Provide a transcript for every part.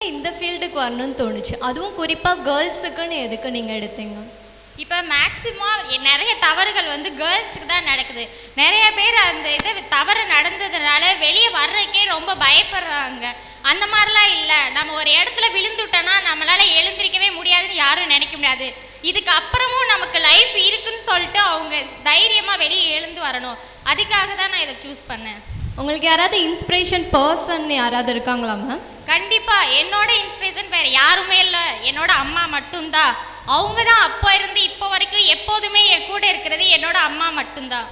இந்த ஃபீல்டுக்கு வரணும்னு தோணுச்சு? அதுவும் குறிப்பாக கேர்ள்ஸுக்குன்னு எதுக்கு நீங்கள் எடுத்தீங்க? இப்போ மேக்சிமம் நிறைய தவறுகள் கேர்ள்ஸுக்கு தான் நடக்குது. நிறைய பேர் அந்த தவறு நடந்ததுனால வெளியே வர்றதுக்கே ரொம்ப பயப்படுறாங்க. அந்த மாதிரிலாம் இல்லை. நம்ம ஒரு இடத்துல விழுந்துட்டோன்னா நம்மளால எழுந்திருக்கவே முடியாதுன்னு யாரும் நினைக்க முடியாது. இதுக்கு அப்புறமும் நமக்கு லைஃப் இருக்குன்னு சொல்லிட்டு அவங்க தைரியமாக வெளியே எழுந்து வரணும். அதுக்காக தான் நான் இதை சூஸ் பண்ணேன். உங்களுக்கு யாராவது இன்ஸ்பிரேஷன் பர்சன் யாராவது இருக்காங்களா மேம்? கண்டிப்பாக என்னோட இன்ஸ்பிரேஷன் வேறு யாருமே இல்லை, என்னோட அம்மா மட்டும்தான். அவங்க தான் அப்போ இருந்து இப்போ வரைக்கும் எப்போதுமே என் கூட இருக்கிறது என்னோட அம்மா மட்டும்தான்.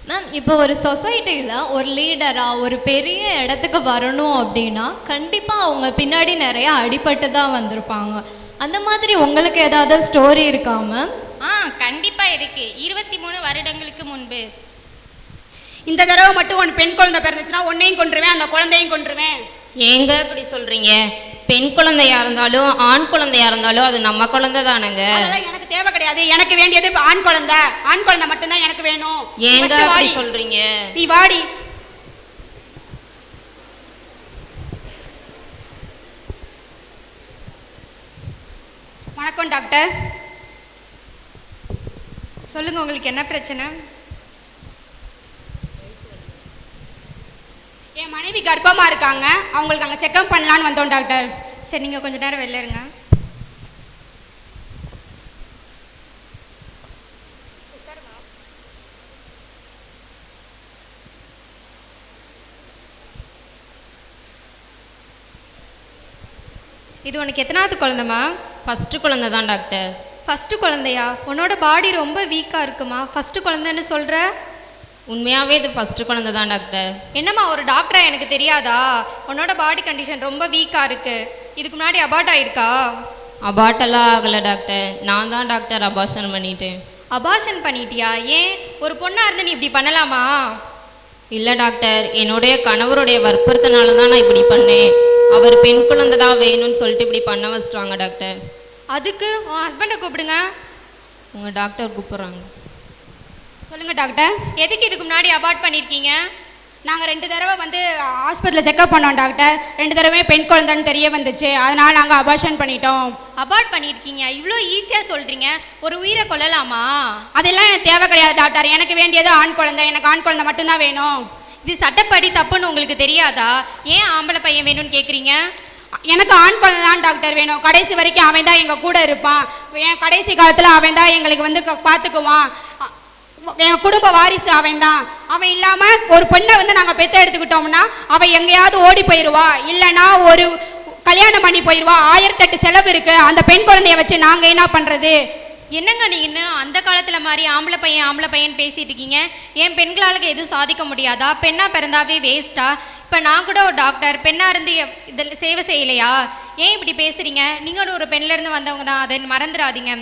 மேம், இப்போ ஒரு சொசைட்டியில் ஒரு லீடராக ஒரு பெரிய இடத்துக்கு வரணும் அப்படின்னா கண்டிப்பாக அவங்க பின்னாடி நிறையா அடிபட்டு தான் வந்திருப்பாங்க. அந்த மாதிரி உங்களுக்கு ஏதாவது ஸ்டோரி இருக்கா மேம்? கண்டிப்பாக இருக்குது. 23 வருடங்களுக்கு முன்பு இந்த தடவை மட்டும் ஒன்று பெண் குழந்தை பிறந்துச்சுன்னா உன்னையும் கொன்றுவேன், அந்த குழந்தையும் கொன்றுவேன். ஏங்க இப்படி சொல்றீங்க? பெண் குழந்தையா இருந்தாலும் ஆண் குழந்தையா இருந்தாலும் அது நம்ம குழந்தை தானங்க. அதெல்லாம் எனக்கு தேவை கிடையாது. எனக்கு வேண்டியது ஆண் குழந்தை. ஆண் குழந்தை மட்டும்தான் எனக்கு வேணும். ஏங்க அப்படி சொல்றீங்க? நீ வாடி. வணக்கம் டாக்டர். சொல்லுங்க, உங்களுக்கு என்ன பிரச்சனை? என் மனைவி கர்ப்பமா இருக்காங்க. அவங்களுக்கு அங்கே செக்அப் பண்ணலான்னு வந்தோம் டாக்டர். சரி, நீங்கள் கொஞ்ச நேரம் வெளில இருங்க. இது உனக்கு எத்தனாவது குழந்தைமா? ஃபர்ஸ்ட் குழந்தை தான் டாக்டர். ஃபஸ்ட்டு குழந்தையா? உன்னோட பாடி ரொம்ப வீக்காக இருக்குமா? ஃபஸ்ட்டு குழந்தைன்னு சொல்கிற? உண்மையாகவே இது ஃபர்ஸ்ட் குழந்தை தான் டாக்டர். என்னம்மா, ஒரு டாக்டரா எனக்கு தெரியாதா? உன்னோட பாடி கண்டிஷன் ரொம்ப வீக்காக இருக்குது. இதுக்கு முன்னாடி அபார்ட் ஆயிருக்கா? அபார்ட்டெல்லாம் ஆகலை டாக்டர். நான் தான் டாக்டர் அபார்ஷன் பண்ணிட்டேன். அபார்ஷன் பண்ணிட்டியா? ஏன்? ஒரு பொண்ணாக இருந்து நீ இப்படி பண்ணலாமா? இல்லை டாக்டர், என்னுடைய கணவருடைய வற்புறுத்தினால தான் நான் இப்படி பண்ணேன். அவர் பெண் குழந்தை தான் வேணும்னு சொல்லிட்டு இப்படி பண்ண வச்சிட்டாங்க டாக்டர். அதுக்கு உன் ஹஸ்பண்டை கூப்பிடுங்க. உங்கள் டாக்டர் கூப்பிட்றாங்க. சொல்லுங்க டாக்டர். எதுக்கு இதுக்கு முன்னாடி அபார்ட் பண்ணியிருக்கீங்க? நாங்கள் 2 தடவை ஹாஸ்பிட்டலில் செக்அப் பண்ணோம் டாக்டர். 2 தடவை பெண் குழந்தைன்னு தெரிய வந்துச்சு. அதனால் நாங்கள் அபார்ஷன் பண்ணிட்டோம். அபார்ட் பண்ணியிருக்கீங்க? இவ்வளோ ஈஸியாக சொல்கிறீங்க. ஒரு உயிரை கொல்லலாமா? அதெல்லாம் எனக்கு தேவை கிடையாது டாக்டர். எனக்கு வேண்டியது ஆண் குழந்தை. எனக்கு ஆண் குழந்தை மட்டும்தான் வேணும். இது சட்டப்படி தப்புன்னு உங்களுக்கு தெரியாதா? ஏன் ஆம்பளை பையன் வேணும்னு கேட்குறீங்க? எனக்கு ஆண் குழந்தை தான் டாக்டர் வேணும். கடைசி வரைக்கும் அவன் தான் எங்கள் கூட இருப்பான். என் கடைசி காலத்தில் அவன் தான் எங்களுக்கு பார்த்துக்குவான். என் குடும்ப வாரிசு அவன் தான். அவன் இல்லாமல் ஒரு பெண்ணை நாங்கள் பெற்று எடுத்துக்கிட்டோம்னா அவன் எங்கேயாவது ஓடி போயிடுவா, இல்லைன்னா ஒரு கல்யாணம் பண்ணி போயிடுவா. 1008 செலவு இருக்கு. அந்த பெண் குழந்தைய வச்சு நாங்கள் என்ன பண்ணுறது? என்னங்க நீங்கள் இன்னும் அந்த காலத்தில் மாதிரி ஆம்பளை பையன் பேசிட்டு இருக்கீங்க? ஏன் பெண்களால் எதுவும் சாதிக்க முடியாதா? பெண்ணாக பிறந்தாவே வேஸ்ட்டா? இப்போ நான் கூட ஒரு டாக்டர், பெண்ணாக இருந்து இதில் சேவை செய்யலையா? ஏன் இப்படி பேசுகிறீங்க? நீங்கள் ஒரு பெண்ணிலேருந்து வந்தவங்க தான், அதை மறந்துடாதீங்க.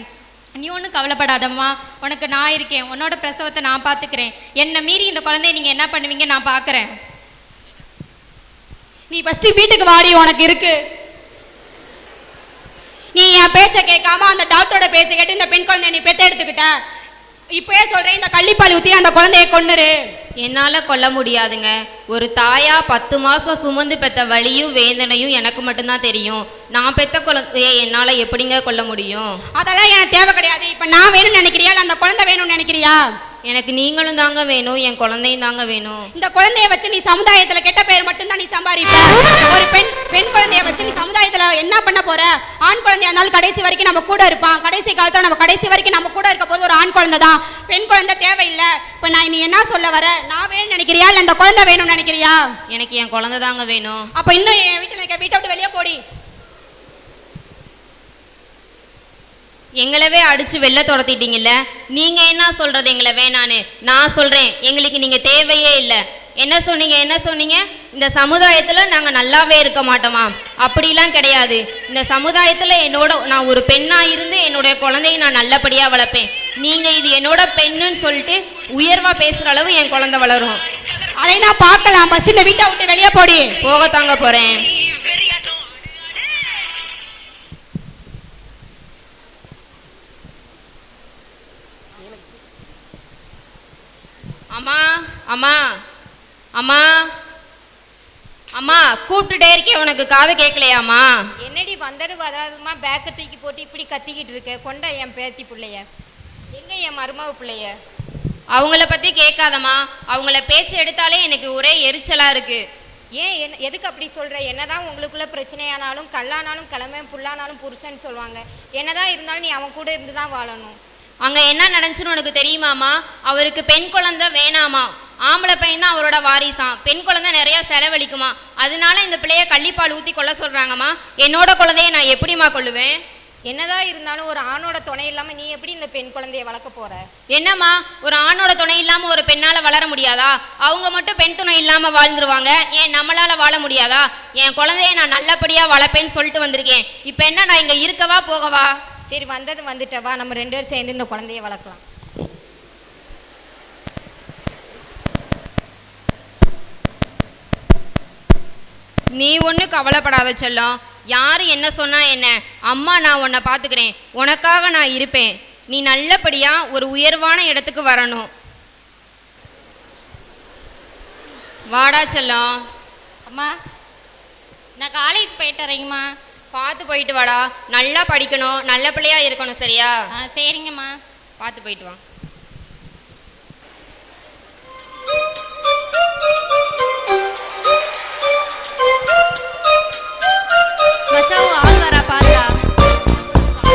நீ ஒன்றும் கவலைப்படாதம்மா, உனக்கு நான் இருக்கேன். உன்னோட பிரசவத்தை நான் பார்த்துக்கிறேன். என்னை மீறி இந்த குழந்தைய நீங்கள் என்ன பண்ணுவீங்க நான் பார்க்குறேன். நீ ஃபஸ்ட்டு வீட்டுக்கு வாடி, உனக்கு இருக்கு. நீ என் பேச்சை கேட்காம அந்த டாக்டரோட பேச்சை கேட்டு இந்த பெண் குழந்தைய நீ பெற்று எடுத்துக்கிட்ட. இப்போயே சொல்கிறேன், இந்த கள்ளிப்பால் ஊற்றி அந்த குழந்தைய கொன்னுரு. என்னால் கொல்ல முடியாதுங்க. ஒரு தாயா 10 மாதம் சுமந்து பெற்ற வலியும் வேதனையும் எனக்கு மட்டும்தான் தெரியும். நான் பெற்ற குழந்தைய என்னால் எப்படிங்க கொல்ல முடியும்? அதெல்லாம் எனக்கு தேவை கிடையாது. இப்போ நான் வேணும்னு நினைக்கிறியா இல்லை அந்த குழந்தை வேணும்னு நினைக்கிறியா? எனக்கு நீங்களும் தாங்க வேணும், என் குழந்தையும் தாங்க வேணும். இந்த குழந்தைய வச்சு நீ சமுதாயத்தில் கெட்ட பேர் மட்டும்தான் நீ சம்பாதிப்ப. ஒரு பெண் குழந்தைய வச்சு நீ சமுதாயத்தில் என்ன பண்ண போற? ஆண் குழந்தையா இருந்தாலும் கடைசி வரைக்கும் நம்ம கூட இருப்பான். கடைசி காலத்தில் நம்ம கடைசி வரைக்கும் நம்ம கூட இருக்க போது ஒரு ஆண் குழந்தை தான். பெண் குழந்தை தேவையில்லை. இப்போ நீ என்ன சொல்ல வர? நான் வேணும்னு நினைக்கிறியா இல்லை இந்த குழந்தை வேணும்னு நினைக்கிறியா? எனக்கு என் குழந்தை தாங்க வேணும். அப்போ இன்னும் என் வீட்டை விட்டு வெளியே போடி. எங்களவே அடிச்சு வெளில துரத்திட்டீங்கல்ல, நீங்க என்ன சொல்றது எங்களை வேணான்னு? நான் சொல்றேன், எங்களுக்கு நீங்க தேவையே இல்லை. என்ன சொன்னீங்க? இந்த சமுதாயத்துல நாங்க நல்லாவே இருக்க மாட்டோமா? அப்படிலாம் கிடையாது. இந்த சமுதாயத்துல நான் ஒரு பெண்ணா இருந்து என்னுடைய குழந்தையை நான் நல்லபடியா வளர்ப்பேன். நீங்க இது என்னோட பெண்ணுன்னு சொல்லிட்டு உயர்வா பேசுற அளவு என் குழந்தை வளரும். அதை நான் பார்க்கலாம். பஸ் இந்த வீட்டை விட்டு வெளியே போடி. போகத்தாங்க போறேன். அம்மா அம்மா அம்மா அம்மா கூப்பிட்டுட்டே இருக்கே, உனக்கு காது கேட்கலையாம்மா? என்னடி வந்தது வராதுமா பேக்கை தூக்கி போட்டு இப்படி கத்திக்கிட்டு இருக்க? கொண்டா என் பேத்தி பிள்ளைய, எங்க என் மருமக பிள்ளைய? அவங்கள பத்தி கேட்காதம்மா, அவங்கள பேச்சு எடுத்தாலே எனக்கு ஒரே எரிச்சலா இருக்கு. ஏன் எதுக்கு அப்படி சொல்ற? என்னதான் உங்களுக்குள்ள பிரச்சனையானாலும் கல்லானாலும் கிழமை புல்லானாலும் புருஷன் சொல்லுவாங்க. என்னதான் இருந்தாலும் நீ அவன் கூட இருந்து தான் வாழணும். அங்க என்ன நடந்துச்சுன்னு உனக்கு தெரியுமாமா? அவருக்கு பெண் குழந்தை வேணாமா, ஆம்பளை பையன் தான் அவரோட வாரிசாம். பெண் குழந்தை நிறைய செலவழிக்குமா, அதனால இந்த பிள்ளைய கள்ளிப்பால் ஊத்தி கொள்ள சொல்றாங்கம்மா. என்னோட குழந்தைய நான் எப்படிமா கொள்ளுவேன்? என்னதான் இருந்தாலும் ஒரு ஆணோட துணை இல்லாம நீ எப்படி இந்த பெண் குழந்தைய வளர்க்க போற? என்னம்மா, ஒரு ஆணோட துணை இல்லாம ஒரு பெண்ணால வளர முடியாதா? அவங்க மட்டும் பெண் துணை இல்லாம வாழ்ந்துருவாங்க, ஏன் நம்மளால வாழ முடியாதா? என் குழந்தைய நான் நல்லபடியா வளர்ப்பேன்னு சொல்லிட்டு வந்திருக்கேன். இப்ப என்ன, நான் இங்க இருக்கவா போகவா? சரி வந்தது வந்துட்டவா, நம்ம 2 பேரும் சேர்ந்து இந்த குழந்தைய வளர்க்கலாம். நீ ஒன்றும் கவலைப்படாத செல்லம். யாரு என்ன சொன்னா என்ன, அம்மா நான் உன்னை பார்த்துக்கிறேன், உனக்காக நான் இருப்பேன். நீ நல்லபடியா ஒரு உயர்வான இடத்துக்கு வரணும். வாடா செல்லம். அம்மா நான் காலேஜ் போயிட்டு வரேங்கம்மா. பார்த்து போயிட்டு வாடா, நல்லா படிக்கணும், நல்ல பிள்ளையா இருக்கணும், சரியா? சரிங்கம்மா. பார்த்து போயிட்டு வா. மச்சான் ஆள் வரா பாருடா.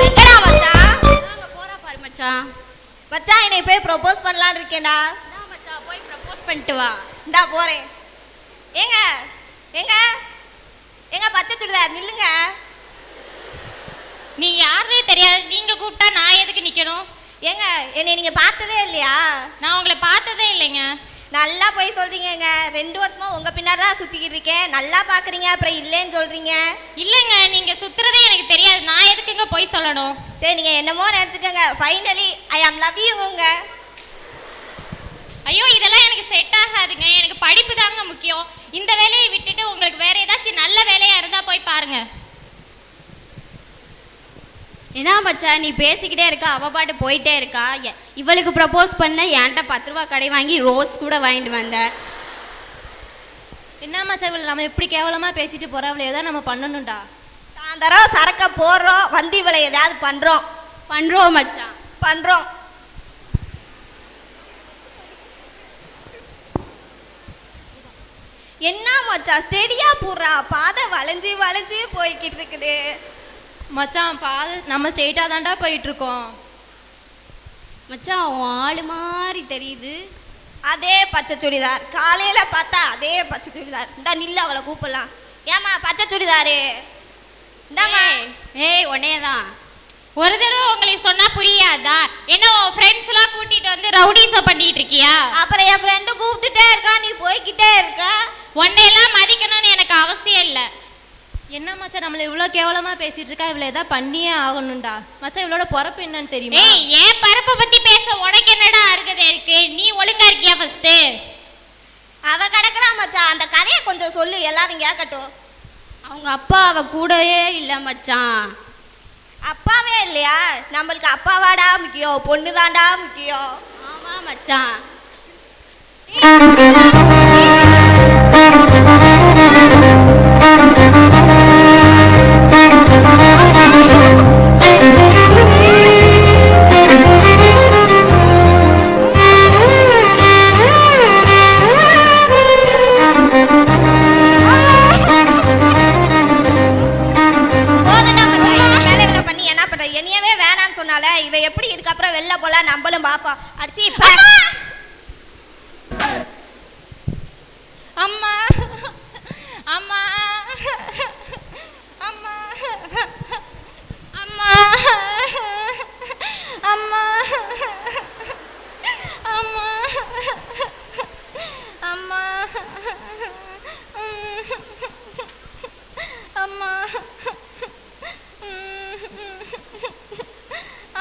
எங்கடா மச்சான்? அங்க போறா பாரு மச்சான். மச்சான் என்னை போய் ப்ரொபோஸ் பண்ணலான்னு இருக்கேன்டா. நான் மச்சான் போய் ப்ரப்போஸ் பண்ணிட்டு வா. இந்தா போறேன். ஏங்க ஏங்க ஏங்க பச்சை சுடிதார் நில்லுங்க. நீ யாருன்னே தெரியாது, நீங்க கூப்பிட்டா நான் எதுக்கு நிக்கணும்? ஏங்க என்னை நீங்க பார்த்ததே இல்லையா? நான் உங்களை பார்த்ததே இல்லைங்க. நல்லா போய் சொல்றீங்கங்க. 2 வருஷமா உங்க பின்னாடி தான் சுத்திக்கிட்டு இருக்கேன். நல்லா பாக்குறீங்க, அப்புறம் இல்லைன்னு சொல்றீங்க. இல்லைங்க, நீங்க சுத்துறதே எனக்கு தெரியாது, நான் எதுக்குங்க போய் சொல்லணும்? சரி நீங்க என்னமோ நினைச்சுக்கோங்க. ஃபைனலி ஐ ஆம் லவ் யூங்க. ஐயோ இதெல்லாம் எனக்கு செட் ஆகாதுங்க, எனக்கு படிப்பு தாங்க முக்கியம். இந்த வேலையை விட்டுட்டு உங்களுக்கு வேற ஏதாச்சும் நல்ல வேலையா இருந்தா போய் பாருங்க. என்ன மச்சான் நீ பேசிக்கிட்டே இருக்க, அவ பாட்டு போயிட்டே இருக்கா. இவளுக்கு ப்ரப்போஸ் பண்ண என்கிட்ட 10 ரூபா கடை வாங்கி ரோஸ் கூட வாங்கிட்டு வந்த. என்ன மச்சான் இவளை நம்ம எப்படி கேவலமா பேசிட்டு போறவளை ஏதாவது நம்ம பண்ணணும்டா. சாயந்தரம் சரக்க போடுறோம், வந்து இவளை ஏதாவது பண்றோம் மச்சான் பண்றோம். என்ன மச்சான் ஸ்டெடியா போடுறா, பாதை வளைஞ்சு வளைஞ்சு போய்கிட்டு இருக்குது. மச்சான் பாது நம்ம ஸ்ட்ரெயிட்டா தான்டா போயிட்டு இருக்கோம். மச்சான் உன் ஆளு மாதிரி தெரியுது. அதே பச்சை சுடிதார், காலையில பார்த்தா அதே பச்சை சுடிதார். இந்தா நில்லு, அவளை கூப்பிடலாம். ஏமா பச்சை சுடிதாரு இந்தாமா. ஏய் உன்னையதான். ஒரு தடவை உங்களுக்கு சொன்னா புரியாதா? என்ன உன் ஃப்ரெண்ட்ஸ் எல்லாம் கூட்டிட்டு வந்து ரவுடிஸை பண்ணிட்டு இருக்கியா? அப்புறம் என் ஃப்ரெண்டு கூப்பிட்டுட்டே இருக்கா, நீ போய்கிட்டே இருக்க. ஒன்னையெல்லாம் மதிக்கணும்னு எனக்கு அவசியம் இல்லை. என்ன மச்சான் நம்மள இவ்வளவு கேவலமா பேசிட்டு இருக்கா, இவளை ஏதாவது பண்ணியே ஆகணும்டா. மச்சான் இவளோட பொறப்பு என்னன்னு தெரியுமா? ஏய் என் பரப்பை பத்தி பேச உனக்கு என்னடா அருகதை இருக்கு? நீ ஒழுங்கா இருக்கியா ஃபர்ஸ்ட்? அவ கிடக்குறா மச்சான், அந்த கதையை கொஞ்சம் சொல்லு, எல்லாரும் கேட்கட்டும். அவங்க அப்பா அவ கூடவே இல்லை மச்சான். அப்பாவே இல்லையா? நம்மளுக்கு அப்பாவாடா முக்கியம், பொண்ணு தான்டா முக்கியம். ஆமா மச்சான். என்னையவே வேணான்னு சொன்னால இவ எப்படி இதுக்கப்புறம் வெளில போல நம்மளும் பாப்பா அடிச்சு இப்ப அம்மா அம்மா அம்மா அம்மா அம்மா அம்மா அம்மா அம்மா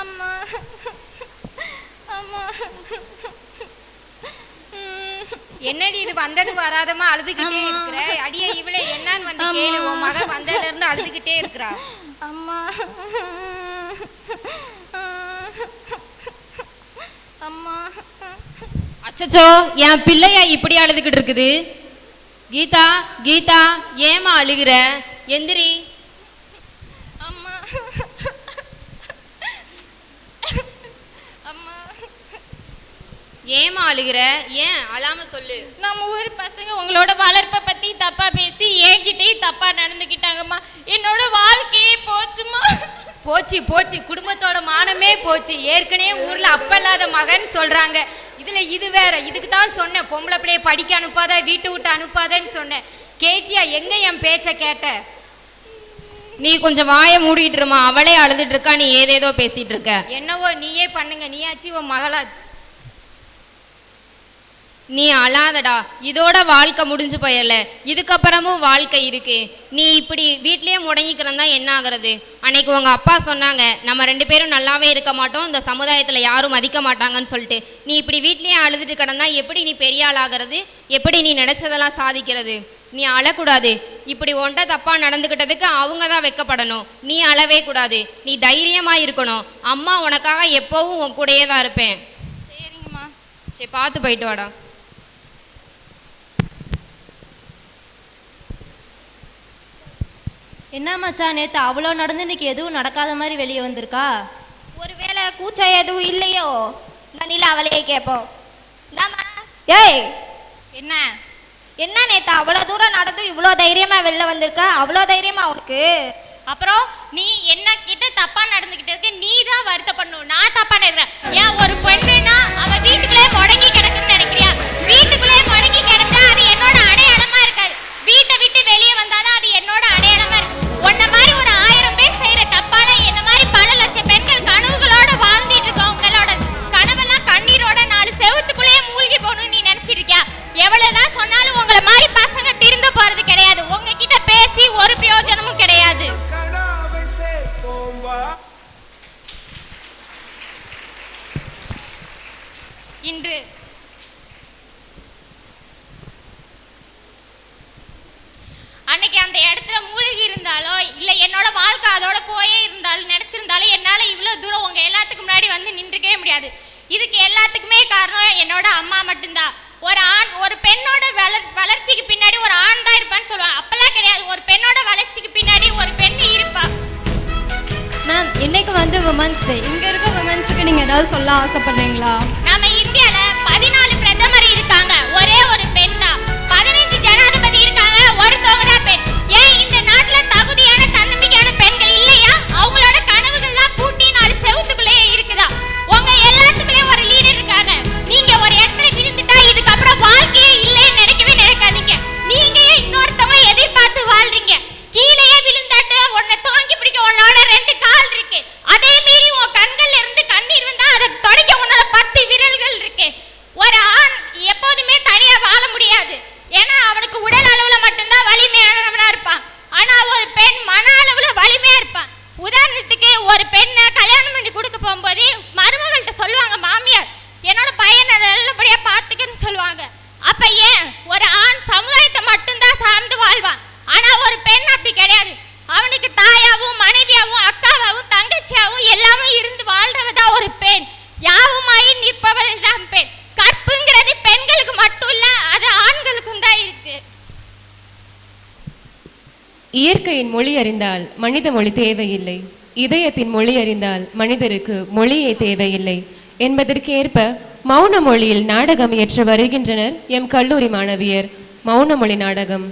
அம்மா அம்மா என்னடி இது வந்தது வராதமா அழுதுகிட்டே இருக்கிற? அடியே இவளே என்னன்னு வந்து கேளு. உன் மக வந்ததுல இருந்து அழுதுகிட்டே இருக்கிறா. அம்மா அம்மா அச்சச்சோ, என் பிள்ளையா இப்படி அழுதுகிட்டு இருக்குது. கீதா, கீதா, ஏமா அழுகிற? எந்திரி. அம்மா அம்மா ஏமா அழுகிற? ஏன் அழாம சொல்லு. நம்ம ஊர் பசங்க உங்களோட வளர்ப்பை பத்தி தப்பா பேசி என்கிட்டயும் தப்பா நடந்துக்கிட்டாங்கம்மா. என்னோட வாழ்க்கையே போச்சுமா. போச்சு போச்சு, குடும்பத்தோட மானமே போச்சு. ஏற்கனவே ஊர்ல அப்ப இல்லாத மகன் சொல்றாங்க, இதுல இது வேற. இதுக்கு தான் சொன்னேன், பொம்பளை பிள்ளைய படிக்க அனுப்பாத, வீட்டை விட்டு அனுப்பாதன்னு சொன்னேன். கேட்டியா? எங்க என் பேச்ச கேட்ட? நீ கொஞ்சம் வாயை மூடிட்டுருமா. அவளே அழுதுட்டு இருக்கா, நீ ஏதேதோ பேசிட்டு இருக்க. என்னவோ நீயே பண்ணுங்க, நீயாச்சு உன் மகளாச்சு. நீ அழாதடா, இதோட வாழ்க்கை முடிஞ்சு போயிடல, இதுக்கப்புறமும் வாழ்க்கை இருக்கு. நீ இப்படி வீட்லயே முடங்கிக்கிறதா என்ன ஆகுறது? அன்னைக்கு உங்க அப்பா சொன்னாங்க, நம்ம 2 பேரும் நல்லாவே இருக்க மாட்டோம், இந்த சமுதாயத்துல யாரும் மதிக்க மாட்டாங்கன்னு சொல்லிட்டு. நீ இப்படி வீட்லயே அழுதுட்டு கிடந்தா எப்படி நீ பெரிய ஆள் ஆகிறது? எப்படி நீ நினைச்சதெல்லாம் சாதிக்கிறது? நீ அழக்கூடாது. இப்படி ஒன்றை தப்பா நடந்துக்கிட்டதுக்கு அவங்க தான் வெட்கப்படணும். நீ அழவே கூடாது. நீ தைரியமா இருக்கணும். அம்மா உனக்காக எப்பவும் உன் கூடயே தான் இருப்பேன். சரிங்கம்மா. சரி, பார்த்து போயிட்டு வாடா. என்ன மச்சான், நேற்று அவ்வளோ நடந்து இன்னைக்கு எதுவும் நடக்காத மாதிரி வெளியே வந்திருக்கா? ஒருவேளை கூச்சம் எதுவும் இல்லையோ? நான் நிலா அவளையே கேட்போம். இந்தாம்மா. ஏய், என்ன என்ன நேத்து அவ்வளோ தூரம் நடந்து இவ்வளோ தைரியமா வெளில வந்திருக்க? அவ்வளோ தைரியமா உனக்கு? அப்புறம் நீ என்ன கிட்ட தப்பா நடந்துகிட்டதுக்கு நீ தான் வருத்தப்படணும். நான் தப்பா நினைக்கிறேன். ஏன் ஒரு பெண்ணுனா அவ வீட்டுக்குள்ளே முடங்கி கிடக்குன்னு நினைக்கிறியா? வீட்டுக்குள்ளே முடங்கி கிடந்தா அது என்னோட அடையாளமா இருக்காது. வீட்டை விட்டு வெளியே வந்தாதான் அது என்னோட அடையாளமா இருக்கு. உன்ன மாதிரி ஒரு 1000 பேர் செய்யற தப்பால என்ன மாதிரி பல லட்சம் பெண்கள் கனவுகளோட வாழ்ந்துட்டு இருக்கோம். உங்களோட கனவெல்லாம் கண்ணீரோட 4 செவத்துக்குள்ளேயே மூழ்கி போகணும்னு நீ நினைச்சிருக்கியா? எவ்வளவுதான் சொன்னாலும் உங்களை மாதிரி பசங்க திருந்து போறது கிடையாது. உங்ககிட்ட பேசி ஒரு பிரயோஜனமும் கிடையாது. இன்று அன்னைக்கு அந்த இடத்துல மூழ்கி இருந்தாலோ இல்ல என்னோட வாழ்க்கை அதோட போயே இருந்தாலும் நினைச்சிருந்தாலும் என்னால இவ்வளவு தூரம் உங்க எல்லாத்துக்கு முன்னாடி வந்து நின்றுக்கவே முடியாது. இதுக்கு எல்லாத்துக்குமே காரணம் என்னோட அம்மா மட்டும்தான். ஒரு ஆண் ஒரு பெண்ணோட வளர்ச்சிக்கு பின்னாடி ஒரு ஆண் தான் இருப்பான்னு சொல்லுவாங்க. அப்பெல்லாம் கிடையாது. ஒரு பெண்ணோட வளர்ச்சிக்கு பின்னாடி ஒரு பெண் இருப்பா. மேம், இன்னைக்கு வந்து உமன்ஸ் டே. இங்க இருக்க உமன்ஸுக்கு நீங்க ஏதாவது சொல்ல ஆசைப்படுறீங்களா? நம்ம இந்தியால 14 பிரதமர் இருக்காங்க, ஒரே ஒரு பெண் தான். 15 ஜனாதிபதி இருக்காங்க, ஒருத்தவங்க தான் பெண். ஏன் இந்த நாட்டுல தகுதியான தன்னம்பிக்கையான பெண்கள் இல்லையா? அவங்களோட கனவுகள்லாம் பூட்டி 4 செவத்துக்குள்ளேயே இருக்குதா? உங்க எல்லாத்துக்குள்ளே ஒரு லீடர் இருக்காங்க. நீங்க ஒரு இடத்துல விழுந்துட்டா இதுக்கப்புறம் வாழ்க்கையே இல்லைன்னு நினைக்கவே நினைக்காதீங்க. நீங்க இன்னொருத்தவங்க எதிர்பார்த்து வாழ்றீங்க. கீழேயே விழுந்தாட்டு உன்னை தாங்கி பிடிக்க உன்னோட 2 கால் இருக்கு. அதே மீறி உன் கண்கள்ல இருந்து கண்ணீர் வந்தா அதை தொடக்க உன்னோட 10 விரல்கள் இருக்கு. ஒரு ஆண் எப்போதுமே தனியா வாழ முடியாது. ஏன்னா அவனுக்கு உடல் அளவுல மட்டும்தான் வலிமையானவனா இருப்பான். ஆனா ஒரு பெண் மன அளவுல வலிமையா இருப்பான். உதாரணத்துக்கு ஒரு பெண்ணை கல்யாணம் பண்ணி கொடுக்க போகும்போது மருமகள்கிட்ட சொல்லுவாங்க மாமியார், என்னோட பையனை நல்லபடியா பார்த்துக்கன்னு சொல்லுவாங்க. அப்ப ஏன் ஒரு ஆண் சமுதாயத்தை மட்டும்தான் சார்ந்து வாழ்வான். ஆனா ஒரு பெண் அப்படி கிடையாது. அவனுக்கு தாயாவும் மனைவியாவும் அக்காவாவும் தங்கச்சியாவும் எல்லாமே இருந்து வாழ்றவதான் ஒரு பெண். யாவுமாயி நிற்பவள் தான் பெண். கற்புங்கிறது பெண்களுக்கு மட்டும் இல்ல, அது ஆண்களுக்கும் தான் இருக்கு. இயற்கையின் மொழி அறிந்தால் மனித மொழி தேவையில்லை, இதயத்தின் மொழி அறிந்தால் மனிதருக்கு மொழியே தேவையில்லை என்பதற்கு ஏற்ப மௌன மொழியில் நாடகம் இயற்ற வருகின்றனர் எம் கல்லூரி மாணவியர். மௌன மொழி நாடகம்.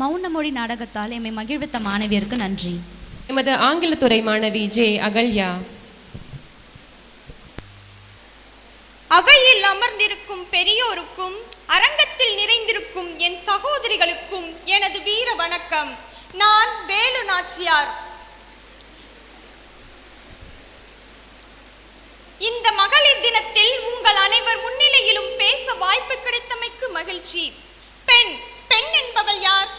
மௌனமொழி நாடகத்தால் எம்மை மகிழ்வித்த மாணவியருக்கு நன்றி. எமது ஆங்கிலத்துறை மாணவி ஜே அகல்யா. அவையில் அமர்ந்திருக்கும் பெரியோருக்கும் அரங்கத்தில் நிறைந்திருக்கும் என் சகோதரிகளுக்கும் எனது வீர வணக்கம். நான் வேலு நாச்சியார். இந்த மகளிர் தினத்தில் உங்கள் அனைவர் முன்னிலையிலும் பேச வாய்ப்பு கிடைத்தமைக்கு மகிழ்ச்சி. பெண் பெண் என்பவள் யார்?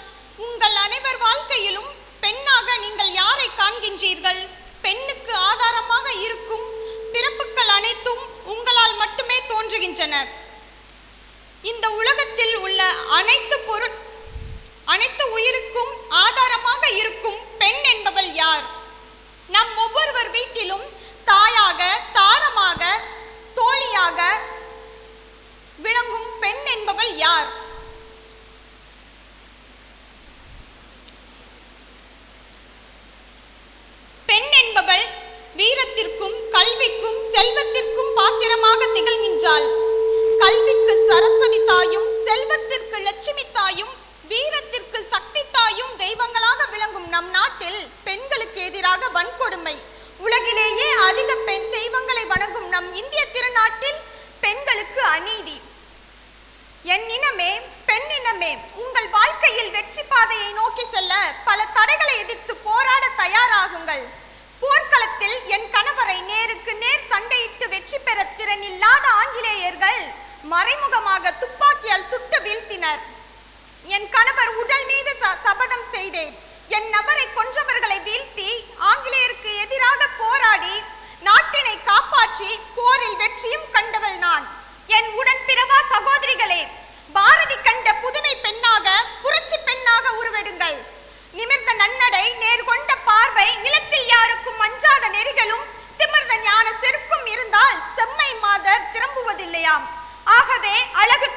உங்கள் அனைவர் வாழ்க்கையிலும் பெண்ணாக நீங்கள் யாரை காண்கின்றீர்கள்? பெண்ணுக்கு ஆதாரமாக இருக்கும் பிறப்புகள் அனைத்தும் உங்களால் மட்டுமே தோன்றுகின்றன. இந்த உலகத்தில் உள்ள அனைத்து உயிருக்கும் ஆதாரமாக இருக்கும் பெண் என்பவள் யார்? நம் ஒவ்வொருவர் வீட்டிலும் தாயாக, தாரமாக, தோழியாக விளங்கும் பெண் என்பவள் யார்? வீரத்திற்கும் கல்விக்கும் செல்வத்திற்கும் பாத்திரமாக திகழ்கின்றாள். கல்விக்கு சரஸ்வதி தாயும், செல்வத்திற்கு லட்சுமி தாயும், வீரத்திற்கு சக்தி தாயும் தெய்வங்களாக விளங்கும் நம் நாட்டில் பெண்களுக்கு எதிராக வன்கொடுமை. உலகிலேயே அதிக பெண் தெய்வங்களை வணங்கும் நம் இந்திய திருநாட்டில் பெண்களுக்கு அநீதி. என் இனமே, பெண் இனமே, உங்கள் வாழ்க்கையில் வெற்றி பாதையை நோக்கி செல்ல பல தடைகளை எதிர்த்து போராட தயாராகுங்கள். போர்க்களத்தில் என் கணவரை நேருக்கு நேர் சண்டையிட்டு வெற்றி பெற திறனில்லாத ஆங்கிலேயர்கள் மறைமுகமாக துப்பாக்கியால் சுட்டு வீழ்த்தினர். என் கணவர் உடல் மீது சபதம் செய்தேன். என் நபரை கொன்றவர்களை வீழ்த்தி ஆங்கிலேயருக்கு எதிராக போராடி நாட்டினை காப்பாற்றி போரில் வெற்றியும் கண்டவள் நான். என் உடன் பிறவா சகோதரிகளே, பாரதி கண்ட புதுமை பெண்ணாக, புரட்சி பெண்ணாக உருவெடுங்கள். நிமிர்ந்த நன்னடை, நேர்கொண்ட பார்வை, நிலத்தில் யாருக்கும் அஞ்சாத நெறிகளும் திமிர்ந்த ஞான செருக்கும் இருந்தால் செம்மை மாதர் திரும்புவதில்லையாம். ஆகவே அழகு